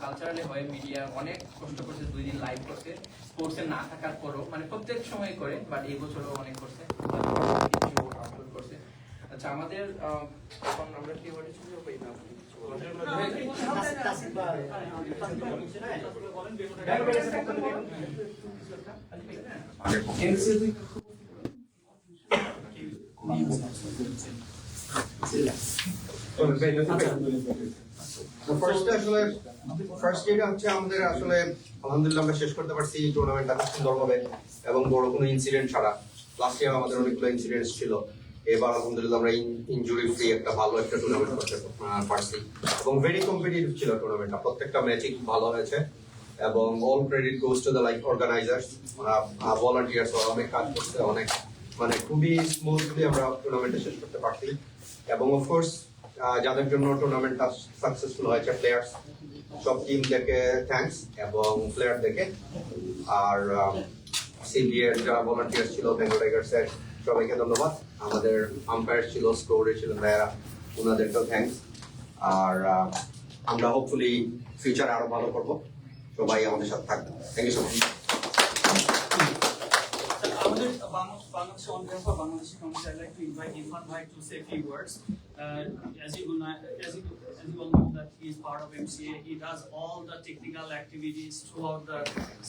Culturally হয় media অনেক কষ্ট করছে, 2 দিন লাইভ করছে স্পোর্টসে না থাকার পরও, মানে প্রত্যেক সময় করে, বাট এই বছরও অনেক করছে, কিছু আপলোড করছে। আচ্ছা আমাদের এখন আমরা কি বলেছি ফার্স্ট যেটা হচ্ছে আমাদের আসলে আলহামদুলিল্লাহ আমরা শেষ করতে পারছি টুর্নামেন্টটা খুব সুন্দরভাবে এবং বড় কোনো ইনসিডেন্ট ছাড়া। লাস্ট ইয়ার আমাদের অনেকগুলো ইনসিডেন্টস ছিল, এবার আলহামদুলিল্লাহ আমরা ইনজুরি ফ্রি একটা ভালো একটা টুর্নামেন্ট করতে পারছি এবং ভেরি কম্পিটিটিভ ছিল টুর্নামেন্টটা, প্রত্যেকটা ম্যাচই খুব ভালো হয়েছে এবং all credit goes to the like organisers, volunteers অনেক কাজ করছে, অনেক মানে খুবই স্মুথলি আমরা টুর্নামেন্টটা শেষ করতে পারছি। এবং অফকোর্স যাদের জন্য টুর্নামেন্টটা সাকসেসফুল হয়েছে প্লেয়ার্স, সব টিমদেরকে থ্যাঙ্কস এবং প্লেয়ারদেরকে, আর সিবিএর যারা ভলান্টিয়ার্স ছিল বেঙ্গল টাইগার্সের সবাইকে ধন্যবাদ, আমাদের আম্পায়ার ছিল, স্কোরে ছিলেন ভাইয়ারা, ওনাদেরকেও থ্যাঙ্কস। আর আমরা হোপফুলি ফিউচারে আরো ভালো করবো, সবাই আমাদের সাথে থাকবেন। Thank you so much. On behalf of Bangladeshi community, I'd like to invite Irfan Bhai to say a few words. As you all know that he is part of MCA, he does all the technical activities throughout the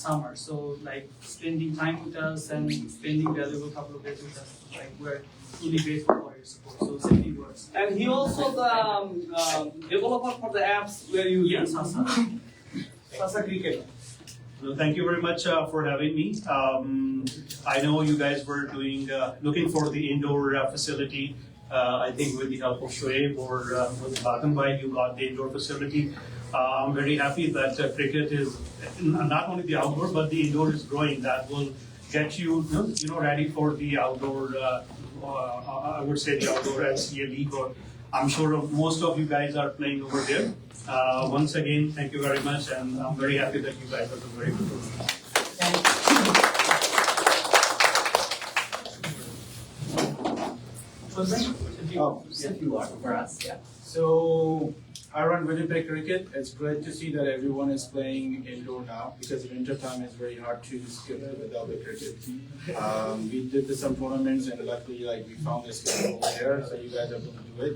summer. So like spending time with us and spending valuable couple of days with us, like we're truly grateful for your support. So say a few words. And he also the developer for the apps where you Yes, use. Sasa Cricket. Well, thank you very much for having me. I know you guys were looking for the indoor facility. I think with the help of Shoaib or with Bagan Bhai, you got the indoor facility. I'm very happy that cricket is not only the outdoor, but the indoor is growing. That will get you ready for the outdoor. I would say the outdoor LCA league, or I'm sure most of you guys are playing over there. Once again, thank you very much, and I'm very happy that you guys are doing very good. So I run Winnipeg Cricket. It's great to see that everyone is playing indoor now, because winter time is very hard to skip without the cricket. We did some tournaments, and luckily, we found this game over there, so you guys are going to do it.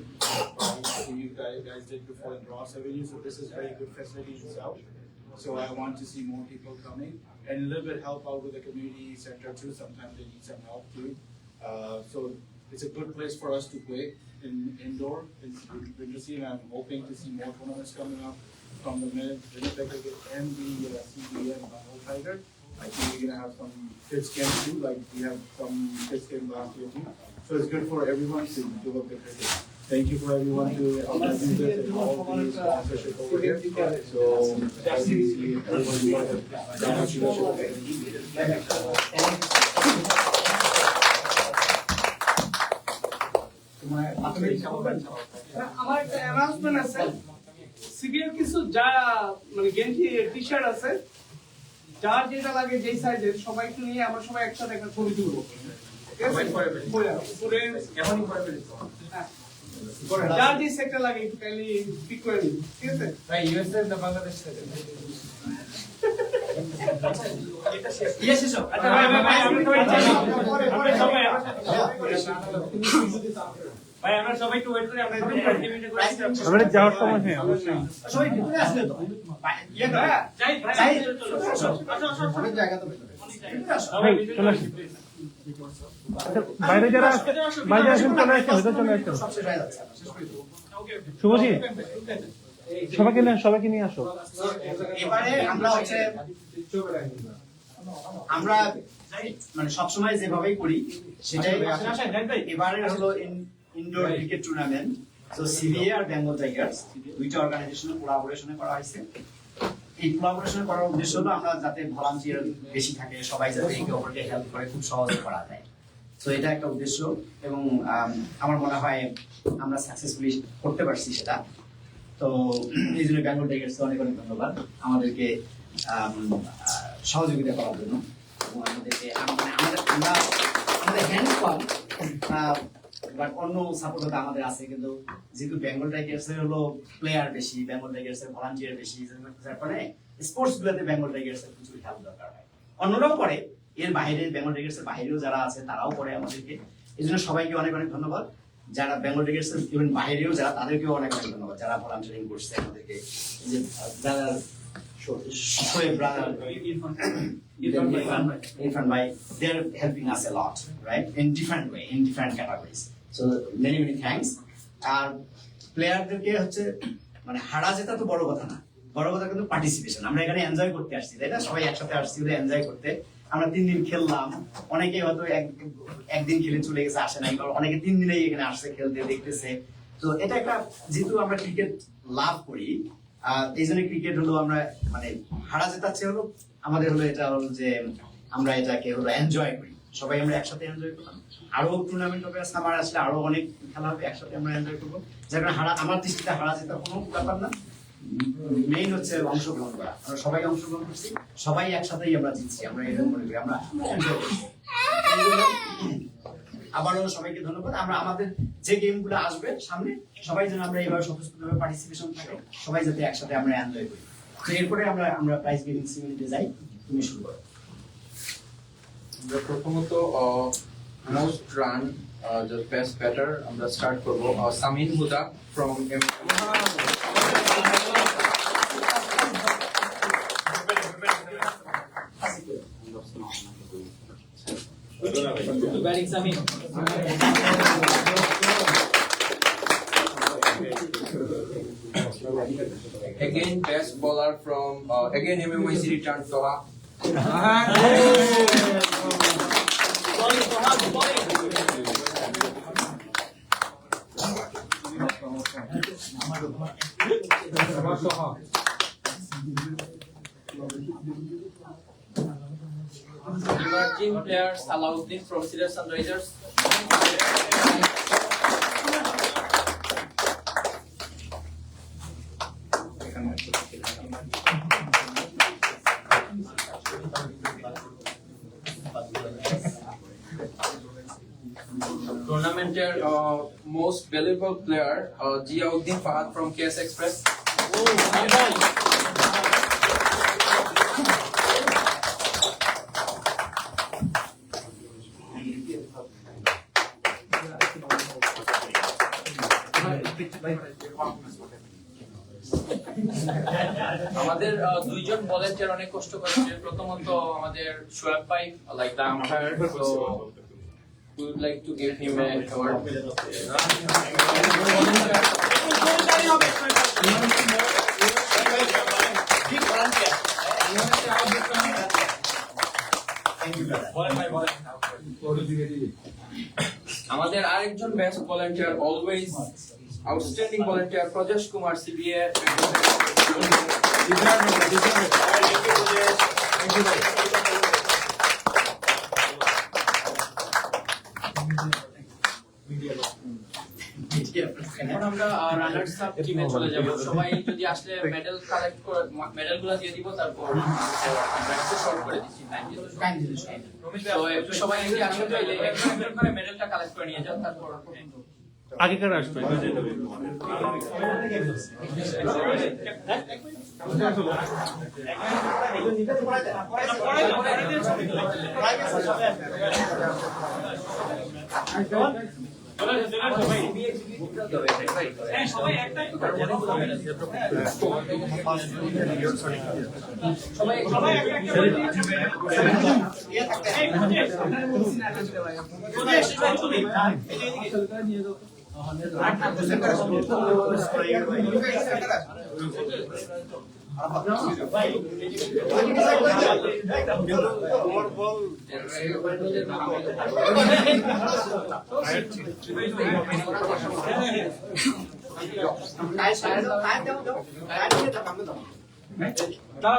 You guys did before in Ross Avenue, so this is very good facility in South. So I want to see more people coming and a little bit help out with the community center too. Sometimes they need some help too. So it's a good place for us to play indoor in winter season. I'm hoping to see more tournaments coming up from the Winnipeg and the CBA and Bengal Tiger. I think we're gonna have some kids camp too, like we have some kids camp last year too. So it's good for everyone to develop the cricket. Thank you for everyone to organize this and all the sponsorship over here. So obviously everyone আমার একটা announcement আছে, সিবিএর কিছু যা মানে গেঞ্জি T-shirt আছে, যার যেটা লাগে যেই সাইজের সবাইকে নিয়ে আমরা সবাই একসাথে একটা ছবি তুলবো। যার যে সেক্টর লাগে একটু কাইন্ডলি পিক করে নিন, ঠিক আছে? ভাই ইউএসএ না বাংলাদেশ থেকে? আচ্ছা ভাই আমরা সবাই একটু ওয়েট করি, আমরা একটু 20 মিনিট করে আমরা যাওয়ার সময় হ্যাঁ অবশ্যই সবাই ভিতরে আসলে তো ইয়ে না যাই ভাই অনেক জায়গা তো ভিতরে ভাই চলে আসুন। বাইরে যারা বাইরে আসেন চলে আসেন, ভিতরে চলে আসেন। শুভজিৎ সবাইকে নিয়ে আসো। এবারে আমরা মানে সবসময় যেভাবেই করি সেটাই, এবারে হলো ইনডোর ক্রিকেট টুর্নামেন্ট। তো সিবিএ আর বেঙ্গল টাইগার্স দুইটা অর্গানাইজেশনের কোলাবোরেশনে করা হয়েছে। এই কোলাবোরেশন করার উদ্দেশ্য হলো আমরা যাতে ভলান্টিয়ার বেশি থাকে, সবাই যাতে একে অপরকে হেল্প করে খুব সহজে করা যায়। তো এটা একটা উদ্দেশ্য এবং আমার মনে হয় আমরা সাকসেসফুলি করতে পারছি সেটা। তো এই জন্য বেঙ্গল টাইগার্স অনেক অনেক ধন্যবাদ আমাদেরকে সহযোগিতা করার জন্য এবং আমাদেরকে আমাদের হ্যান্ডস পাম্প বাট অন্য সাপোর্ট হতে আমাদের আছে, কিন্তু যেহেতু বেঙ্গল টাইগার্সের হলো প্লেয়ার বেশি, বেঙ্গল টাইগার্সের ভলান্টিয়ার বেশি, যার কারণে স্পোর্টস গুলোতে বেঙ্গল টাইগার্সের প্রচুর হেল্প দরকার হয়। অন্যরাও করে, এর বাইরে বেঙ্গল টাইগার্সের বাইরেও যারা আছে তারাও করে আমাদেরকে। এই জন্য সবাইকে অনেক অনেক ধন্যবাদ। যারা বেঙ্গল টাইগার্সের ইভেন বাইরেও যারা, তাদেরকেও অনেক অনেক ধন্যবাদ যারা ভলান্টিয়ারিং করছে আমাদেরকে। এই যে brother Shoaib brother Irfan bhai, they're helping us a lot, right? In different way, in different categories. So many thanks. আর প্লেয়ারদেরকে হচ্ছে মানে হারা জেতা তো বড় কথা না, বড় কথা কিন্তু পার্টিসিপেশন। আমরা এখানে এনজয় করতে আসছি, তাই না? সবাই একসাথে আসছি এনজয় করতে। আমরা 3 দিন খেললাম, অনেকে হয়তো একদিন খেলে চলে গেছে, আসে নাই, অনেকে 3 দিনেই এখানে আসছে খেলতে, দেখতেছে। তো এটা একটা, যেহেতু আমরা ক্রিকেট লাভ করি, এই জন্য ক্রিকেট হলো আমরা মানে হারা জেতাচ্ছে হলো আমাদের হলো এটা হলো যে আমরা এটাকে হলো এনজয় করি, সবাই আমরা একসাথে এনজয় করলাম। আরো টুর্নামেন্ট হবে, সামার আসলে আরো অনেক খেলা হবে, একসাথে আমরা এনজয় করবো। যার কারণে আমার দৃষ্টিতে হারা জেতা কোনো ব্যাপার না, মেইন হচ্ছে অংশগ্রহণ করা। আমরা সবাই অংশগ্রহণ করছি, সবাই একসাথেই আমরা জিতছি, আমরা এরকম মনে করি, আমরা এনজয় করছি। আবারও সবাইকে ধন্যবাদ। আমরা আমাদের যে গেমগুলো আসবে সামনে, সবাই যেন আমরা এইভাবে স্বতঃস্ফূর্তভাবে পার্টিসিপেশন থাকে, সবাই যাতে একসাথে আমরা এনজয় করি। তো এরপরে আমরা প্রাইজ গিভিং সেরিমনিতে যাই, তুমি শুরু করো। আমরা প্রথমত most run, just best batter আমরা স্টার্ট করব। Samin Huda from batting Samin. again best bowler from again MMIC return Toha. Emerging player Salahuddin from Siraj Sunrisers. Tournamental most valuable player Ziauddin Fahad from KS Express. আমাদের দুইজন volunteer অনেক কষ্ট করেছে। প্রথমত আমাদের শোয়েব ভাই, like the umpire, so we would like to give him a award. আমাদের আরেকজন best volunteer, always outstanding volunteer, Prajesh Kumar CBA. এখন আমরা রানার্স আপ টিমে চলে যাব। সবাই যদি আসলে মেডেল কালেক্ট করে মেডেলগুলো দিয়ে দিব, তারপর আমরা একটু শর্ট করে দিচ্ছি টাইম দিলে। তো একটু সবাই যদি আসলে চাইলে একটু করে মেডেলটা কালেক্ট করে নিয়ে যান, তারপর আগেকার আসবে সবাই একটা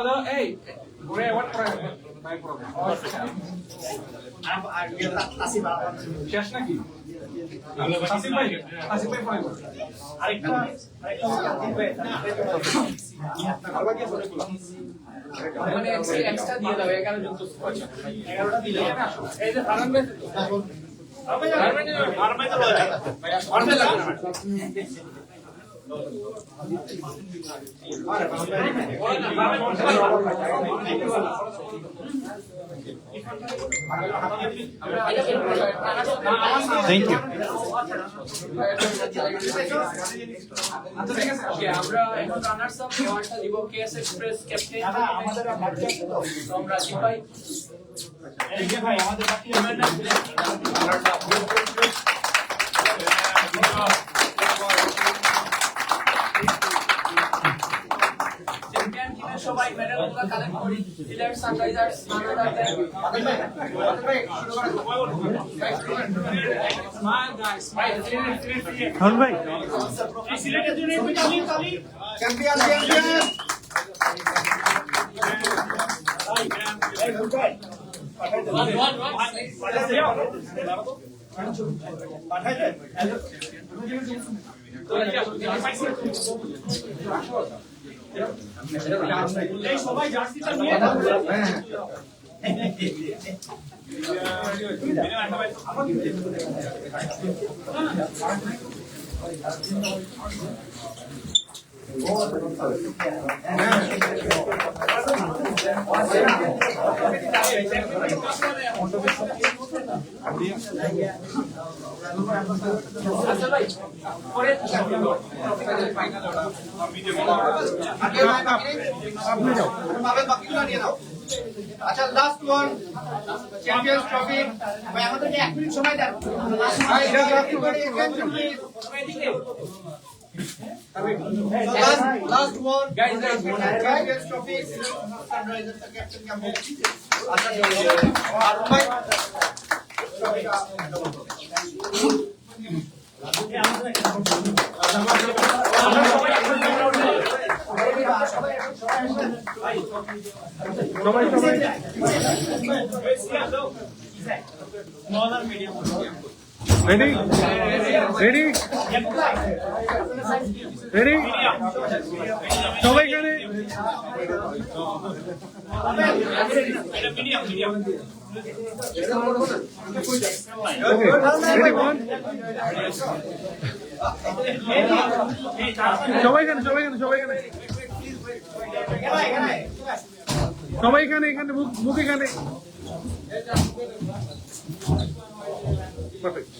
দাও এই ঘুরে ওয়াট করে শেষ নাকি আসিফ ভাই পরে আরেকটা মানে এক্সট্রা দিয়ে দাও 11 জন তো 11টা দিলে এই যে ফারান ভাই থ্যাংক ইউ। ওকে, আমরা এখন রানার্স আপ অ্যাওয়ার্ডটা দিব KS express captain from Rajiv ভাই। চ্যাম্পিয়ন টিমের সবাই মেডেলগুলো কালেক্ট করি। ডিলার সানরাইজার্স আনাদার হারুন ভাই চ্যাম্পিয়ন চ্যাম্পিয়ন সবাই জার্সিটা নিয়ে আচ্ছা ভাই, পরে আপনি যাও বাকিগুলো নিয়ে নাও। আচ্ছা লাস্ট ওয়ান চ্যাম্পিয়ন্স ট্রফি ভাই আমাদেরকে 1 মিনিট সময় দেন ভাই এটা রাখতে পারি last one guys champions trophy Sunrisers এর ক্যাপ্টেন কামো আচ্ছা আর ভাই সবাই সবাই রেডি রেডি রেডি সবাই এখানে ওকে রেডি ওয়ান সবাই এখানে সবাই এখানে সবাই এখানে সবাই এখানে এখানে মুখ এখানে পারফেক্ট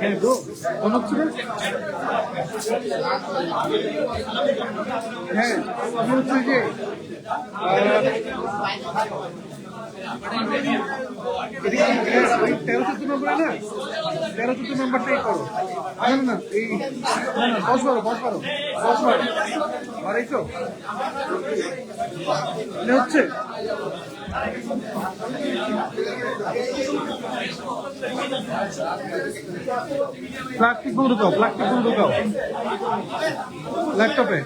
হ্যাঁ ব্রো মনে হচ্ছে না? হ্যাঁ আমি হচ্ছে যে ওই 13-14 নম্বরে না 13-14 নম্বরটাই করো না না এই 10-12 বাড়াইছো হচ্ছে প্লাস্টিক বন্ধ ঢুকাও ল্যাপটপে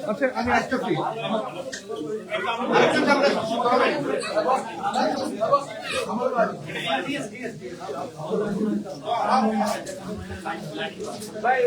আচ্ছা আমি আসতেছি ভাই